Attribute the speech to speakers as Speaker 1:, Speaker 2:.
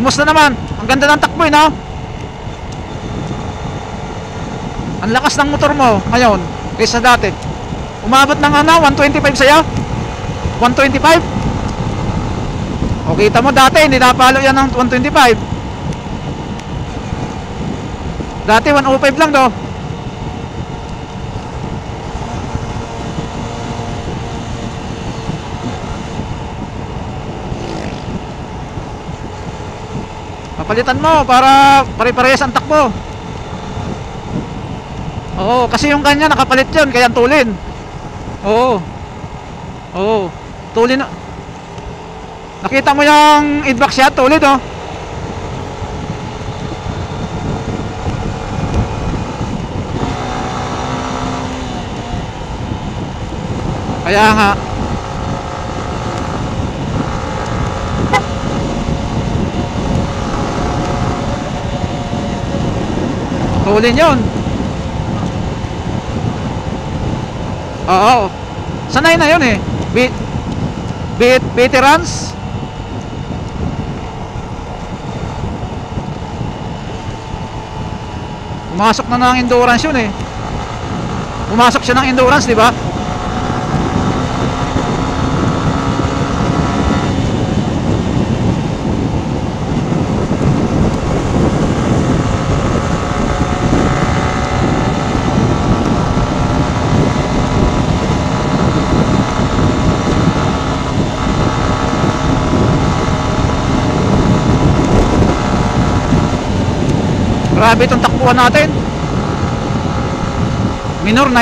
Speaker 1: Kumusta naman? Ang ganda ng takbo no? Ang lakas ng motor mo ngayon kaysa dati. Umabot ng 125 sa'yo? 125? O kita mo dati hindi napalo yan ng 125. Dati 105 lang do. Papalitan mo para pare-parehas ang takbo. Oo, kasi yung kanya nakapalit yun, kaya tulin. Oo. Oo. Tulin. Nakita mo yung idbox siya, tulid oh. Kaya nga. Tulin yun. Oo. Sanay na yun eh. Veterans. Pumasok na ng endurance yun eh. Pumasok siya ng endurance, di ba? Grabe itong takbuhan natin. Minor 9